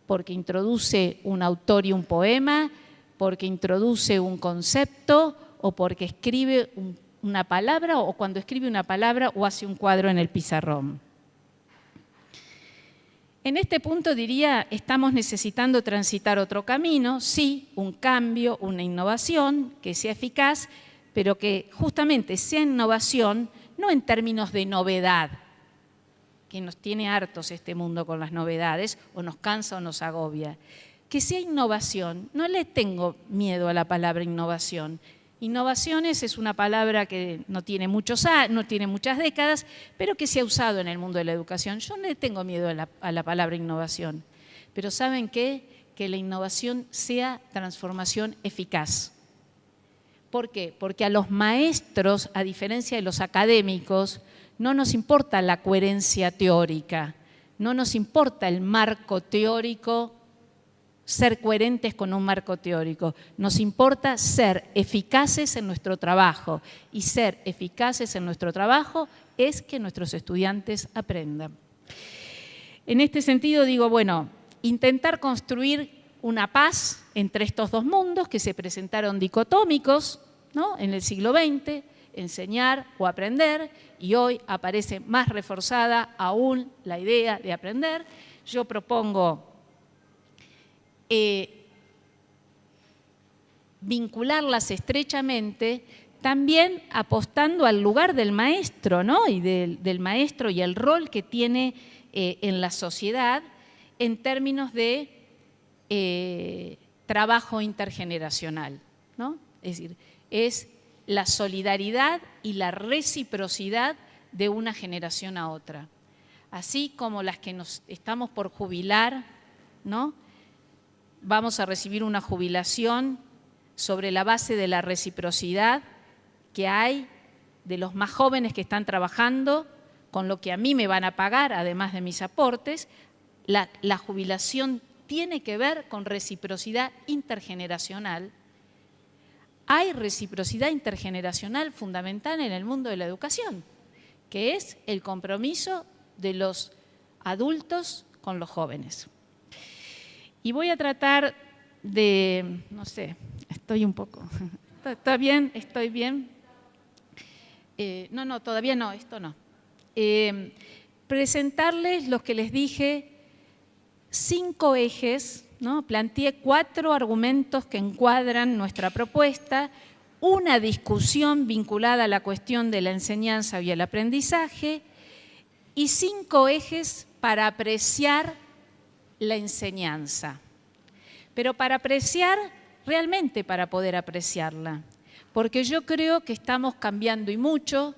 porque introduce un autor y un poema, porque introduce un concepto o porque escribe una palabra o cuando escribe una palabra o hace un cuadro en el pizarrón. En este punto diría, estamos necesitando transitar otro camino, sí, un cambio, una innovación que sea eficaz, pero que justamente sea innovación no en términos de novedad, que nos tiene hartos este mundo con las novedades, o nos cansa o nos agobia. Que sea innovación, no le tengo miedo a la palabra innovación. Innovaciones es una palabra que no tiene muchas décadas, pero que se ha usado en el mundo de la educación. Yo no le tengo miedo a la palabra innovación, pero ¿saben qué? Que la innovación sea transformación eficaz. ¿Por qué? Porque a los maestros, a diferencia de los académicos, no nos importa la coherencia teórica, no nos importa el marco teórico, ser coherentes con un marco teórico. Nos importa ser eficaces en nuestro trabajo y ser eficaces en nuestro trabajo es que nuestros estudiantes aprendan. En este sentido digo, bueno, intentar construir una paz entre estos dos mundos que se presentaron dicotómicos, ¿no?, en el siglo XX, enseñar o aprender, y hoy aparece más reforzada aún la idea de aprender. Yo propongo vincularlas estrechamente, también apostando al lugar del maestro, ¿no?, y del maestro y el rol que tiene en la sociedad en términos de trabajo intergeneracional, ¿no? Es decir, es la solidaridad y la reciprocidad de una generación a otra. Así como las que nos estamos por jubilar, ¿no?, vamos a recibir una jubilación sobre la base de la reciprocidad que hay de los más jóvenes que están trabajando con lo que a mí me van a pagar, además de mis aportes. La jubilación tiene que ver con reciprocidad intergeneracional. Hay reciprocidad intergeneracional fundamental en el mundo de la educación, que es el compromiso de los adultos con los jóvenes. Y voy a tratar de, no sé, estoy un poco, ¿está bien? ¿Estoy bien? No, todavía no, esto no. Presentarles los que les dije, 5 ejes, ¿no? Planteé 4 argumentos que encuadran nuestra propuesta, una discusión vinculada a la cuestión de la enseñanza y el aprendizaje y 5 ejes para apreciar la enseñanza. Pero para apreciar, realmente para poder apreciarla, porque yo creo que estamos cambiando y mucho,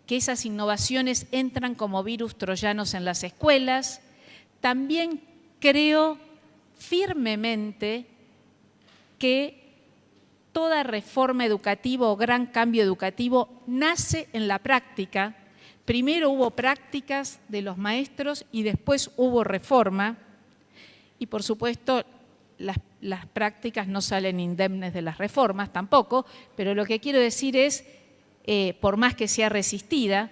que esas innovaciones entran como virus troyanos en las escuelas. También creo firmemente que toda reforma educativa o gran cambio educativo nace en la práctica. Primero hubo prácticas de los maestros y después hubo reforma. Y por supuesto, las prácticas no salen indemnes de las reformas tampoco, pero lo que quiero decir es, por más que sea resistida,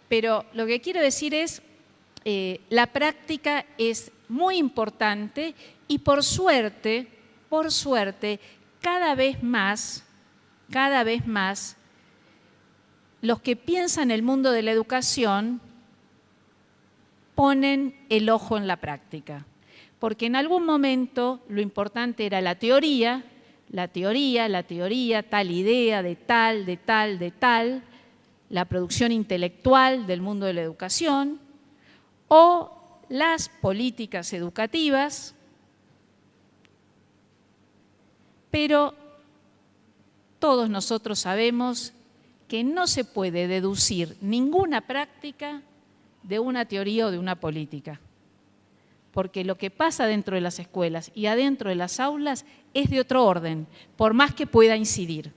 pero lo que quiero decir es, la práctica es muy importante y por suerte, cada vez más, los que piensan el mundo de la educación ponen el ojo en la práctica. Porque en algún momento lo importante era la teoría, tal idea de tal, la producción intelectual del mundo de la educación, o las políticas educativas, pero todos nosotros sabemos que no se puede deducir ninguna práctica de una teoría o de una política, porque lo que pasa dentro de las escuelas y adentro de las aulas es de otro orden, por más que pueda incidir.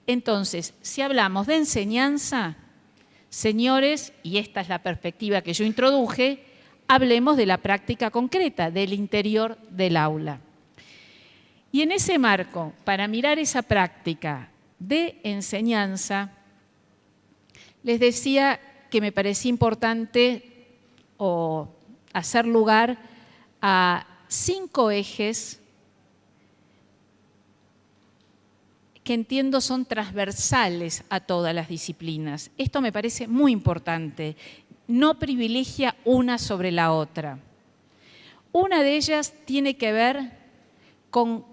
Entonces, si hablamos de enseñanza, señores, y esta es la perspectiva que yo introduje, hablemos de la práctica concreta, del interior del aula. Y en ese marco, para mirar esa práctica de enseñanza, les decía que me parecía importante hacer lugar a 5 ejes que entiendo son transversales a todas las disciplinas. Esto me parece muy importante. No privilegia una sobre la otra. Una de ellas tiene que ver con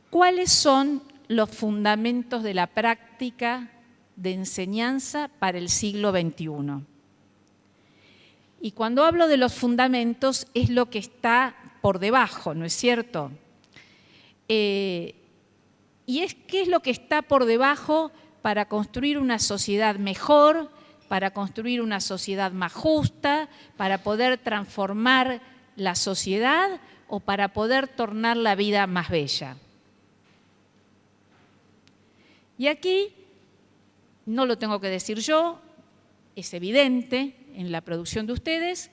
cuáles son los fundamentos de la práctica de enseñanza para el siglo XXI. Y cuando hablo de los fundamentos es lo que está por debajo, ¿no es cierto? ¿Qué es lo que está por debajo para construir una sociedad mejor, para construir una sociedad más justa, para poder transformar la sociedad o para poder tornar la vida más bella? Y aquí, no lo tengo que decir yo, es evidente en la producción de ustedes,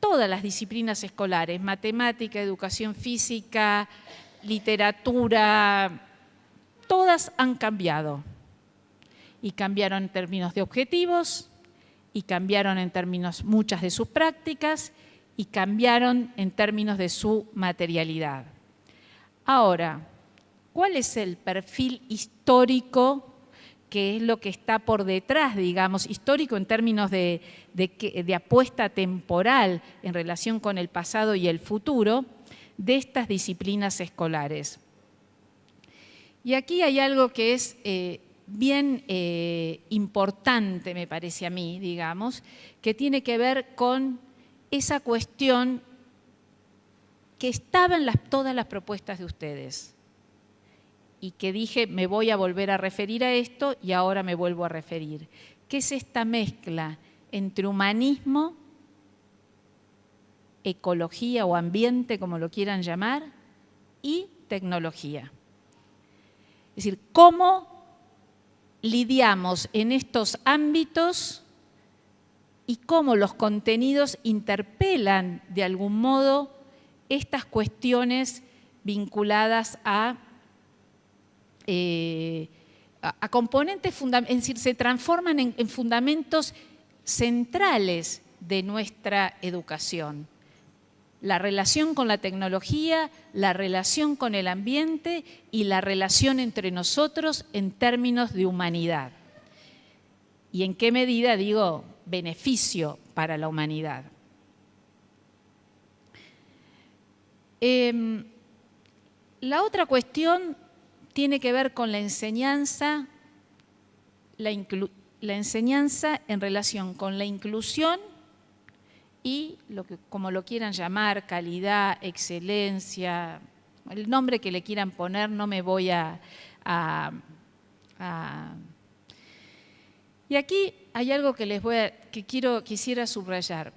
todas las disciplinas escolares, matemática, educación física, literatura, todas han cambiado. Y cambiaron en términos de objetivos, y cambiaron en términos muchas de sus prácticas, y cambiaron en términos de su materialidad. Ahora, ¿cuál es el perfil histórico que es lo que está por detrás, digamos, histórico en términos de apuesta temporal en relación con el pasado y el futuro de estas disciplinas escolares? Y aquí hay algo que es bien importante, me parece a mí, digamos, que tiene que ver con esa cuestión que estaba en todas las propuestas de ustedes y que dije, me voy a volver a referir a esto y ahora me vuelvo a referir, que es esta mezcla entre humanismo, ecología o ambiente, como lo quieran llamar, y tecnología. Es decir, cómo lidiamos en estos ámbitos y cómo los contenidos interpelan de algún modo estas cuestiones vinculadas a componentes fundamentales, es decir, se transforman en fundamentos centrales de nuestra educación. La relación con la tecnología, la relación con el ambiente y la relación entre nosotros en términos de humanidad. ¿Y en qué medida digo beneficio para la humanidad? La otra cuestión tiene que ver con la enseñanza, la enseñanza en relación con la inclusión y, como lo quieran llamar, calidad, excelencia, el nombre que le quieran poner, no me voy a... Y aquí hay algo que quisiera subrayar.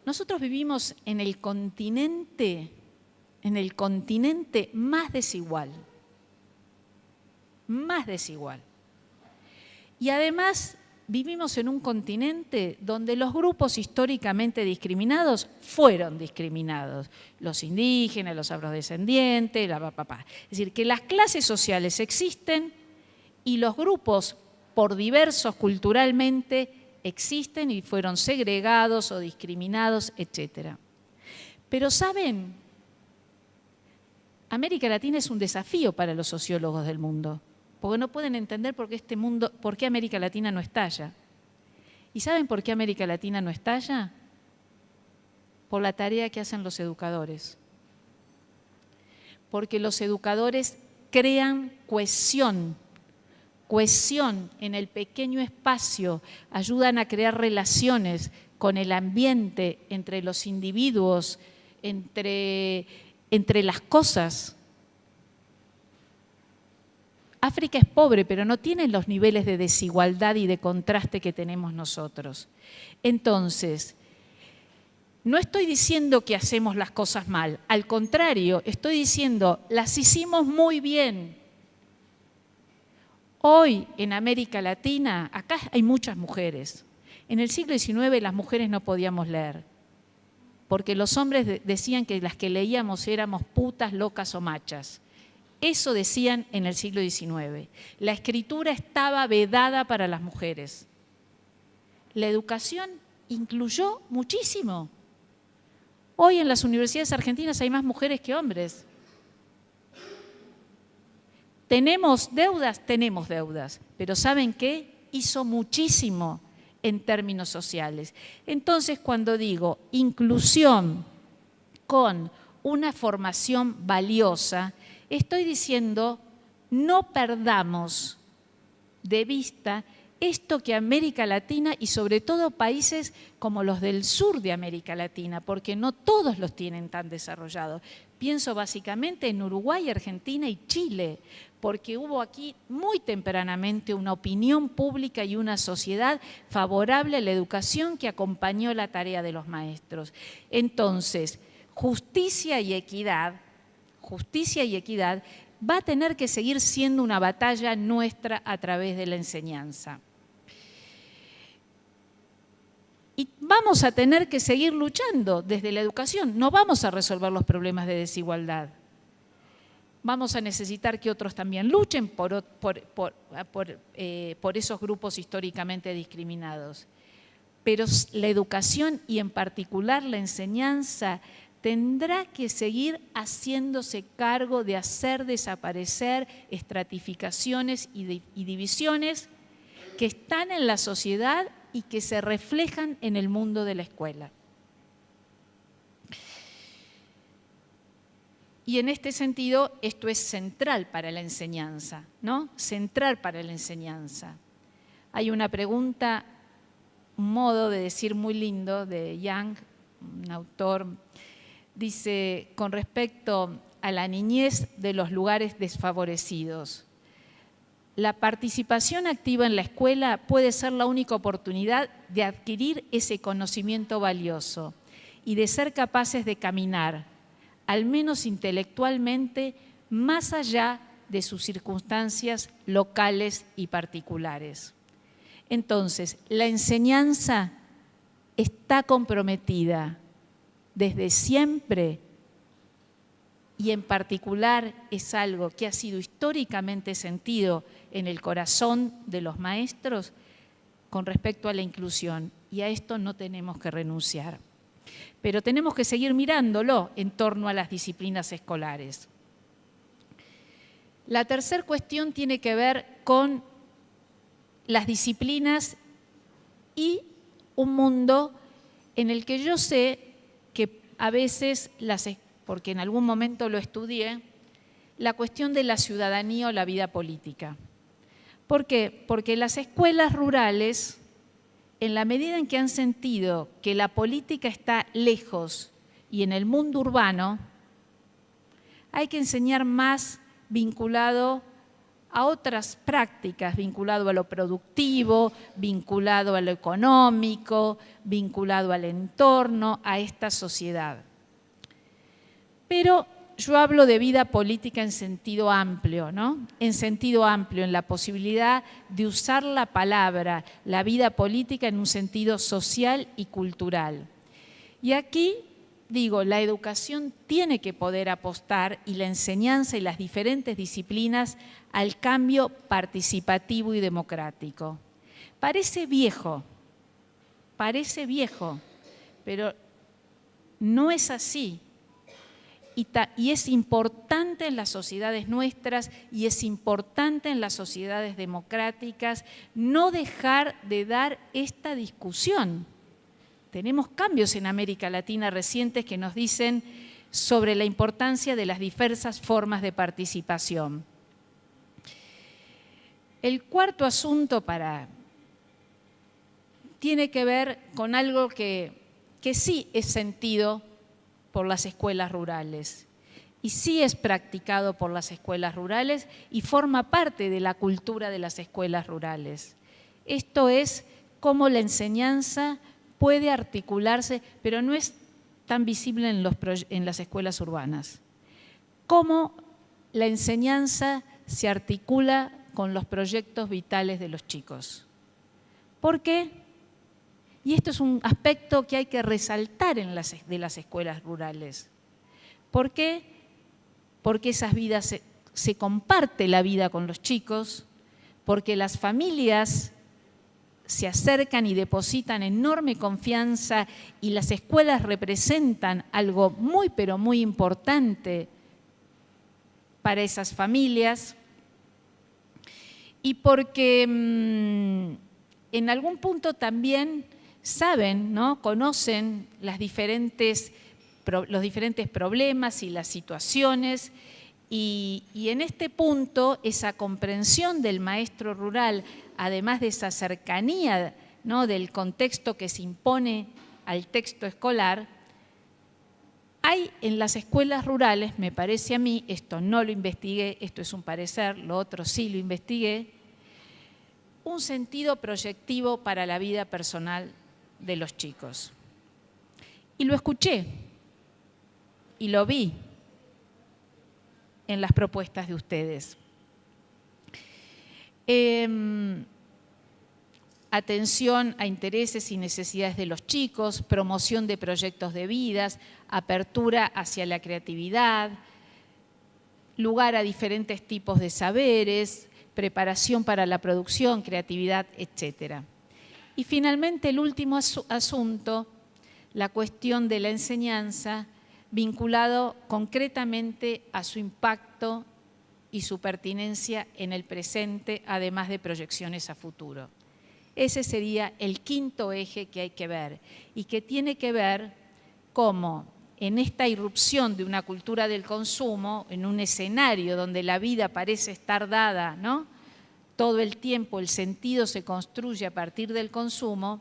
Nosotros vivimos en el continente más desigual. Más desigual. Y además vivimos en un continente donde los grupos históricamente discriminados fueron discriminados. Los indígenas, los afrodescendientes, Es decir, que las clases sociales existen y los grupos, por diversos culturalmente, existen y fueron segregados o discriminados, etc. Pero ¿saben? América Latina es un desafío para los sociólogos del mundo, porque no pueden entender por qué América Latina no estalla. ¿Y saben por qué América Latina no estalla? Por la tarea que hacen los educadores. Porque los educadores crean cohesión en el pequeño espacio, ayudan a crear relaciones con el ambiente, entre los individuos, entre las cosas. África es pobre, pero no tiene los niveles de desigualdad y de contraste que tenemos nosotros. Entonces, no estoy diciendo que hacemos las cosas mal, al contrario, estoy diciendo, las hicimos muy bien. Hoy, en América Latina, acá hay muchas mujeres. En el siglo XIX las mujeres no podíamos leer. porque los hombres decían que las que leíamos éramos putas, locas o machas. Eso decían en el siglo XIX. La escritura estaba vedada para las mujeres. La educación incluyó muchísimo. Hoy en las universidades argentinas hay más mujeres que hombres. ¿Tenemos deudas, pero ¿saben qué? Hizo muchísimo en términos sociales. Entonces, cuando digo inclusión con una formación valiosa, estoy diciendo no perdamos de vista esto que América Latina y sobre todo países como los del sur de América Latina, porque no todos los tienen tan desarrollados. Pienso básicamente en Uruguay, Argentina y Chile, porque hubo aquí muy tempranamente una opinión pública y una sociedad favorable a la educación que acompañó la tarea de los maestros. Entonces, justicia y equidad va a tener que seguir siendo una batalla nuestra a través de la enseñanza. Y vamos a tener que seguir luchando desde la educación. No vamos a resolver los problemas de desigualdad. Vamos a necesitar que otros también luchen por esos grupos históricamente discriminados. Pero la educación y en particular la enseñanza tendrá que seguir haciéndose cargo de hacer desaparecer estratificaciones y divisiones que están en la sociedad y que se reflejan en el mundo de la escuela. Y en este sentido, esto es central para la enseñanza, ¿no? Central para la enseñanza. Hay una pregunta, un modo de decir muy lindo de Young, un autor, dice, con respecto a la niñez de los lugares desfavorecidos, la participación activa en la escuela puede ser la única oportunidad de adquirir ese conocimiento valioso y de ser capaces de caminar, al menos intelectualmente, más allá de sus circunstancias locales y particulares. Entonces, la enseñanza está comprometida desde siempre y en particular es algo que ha sido históricamente sentido en el corazón de los maestros con respecto a la inclusión, y a esto no tenemos que renunciar. Pero tenemos que seguir mirándolo en torno a las disciplinas escolares. La tercera cuestión tiene que ver con las disciplinas y un mundo en el que yo sé que a veces, porque en algún momento lo estudié, la cuestión de la ciudadanía o la vida política. ¿Por qué? Porque las escuelas rurales, en la medida en que han sentido que la política está lejos y en el mundo urbano, hay que enseñar más vinculado a otras prácticas, vinculado a lo productivo, vinculado a lo económico, vinculado al entorno, a esta sociedad. Pero yo hablo de vida política en sentido amplio, ¿no? En sentido amplio, en la posibilidad de usar la palabra, la vida política en un sentido social y cultural. Y aquí digo, la educación tiene que poder apostar, y la enseñanza y las diferentes disciplinas, al cambio participativo y democrático. Parece viejo, pero no es así. Y es importante en las sociedades nuestras y es importante en las sociedades democráticas no dejar de dar esta discusión. Tenemos cambios en América Latina recientes que nos dicen sobre la importancia de las diversas formas de participación. El cuarto asunto tiene que ver con algo que sí es sentido por las escuelas rurales y sí es practicado por las escuelas rurales y forma parte de la cultura de las escuelas rurales. Esto es cómo la enseñanza puede articularse, pero no es tan visible en las escuelas urbanas. Cómo la enseñanza se articula con los proyectos vitales de los chicos. ¿Por qué? Y esto es un aspecto que hay que resaltar de las escuelas rurales. ¿Por qué? Porque esas vidas se comparte la vida con los chicos, porque las familias se acercan y depositan enorme confianza y las escuelas representan algo muy, pero muy importante para esas familias, y porque en algún punto también saben, ¿no? Conocen los diferentes problemas y las situaciones, y en este punto esa comprensión del maestro rural, además de esa cercanía, ¿no? Del contexto que se impone al texto escolar, hay en las escuelas rurales, me parece a mí, esto no lo investigué, esto es un parecer, lo otro sí lo investigué, un sentido proyectivo para la vida personal de los chicos. Y lo escuché y lo vi en las propuestas de ustedes. Atención a intereses y necesidades de los chicos, promoción de proyectos de vidas, apertura hacia la creatividad, lugar a diferentes tipos de saberes, preparación para la producción, creatividad, etc. Y finalmente el último asunto, la cuestión de la enseñanza, vinculado concretamente a su impacto y su pertinencia en el presente, además de proyecciones a futuro. Ese sería el quinto eje que hay que ver y que tiene que ver cómo en esta irrupción de una cultura del consumo, en un escenario donde la vida parece estar dada, ¿no? Todo el tiempo el sentido se construye a partir del consumo,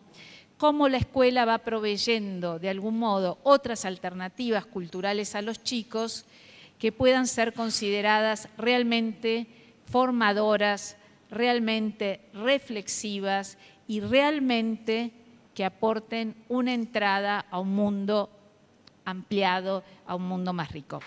cómo la escuela va proveyendo de algún modo otras alternativas culturales a los chicos que puedan ser consideradas realmente formadoras, realmente reflexivas y realmente que aporten una entrada a un mundo ampliado, a un mundo más rico.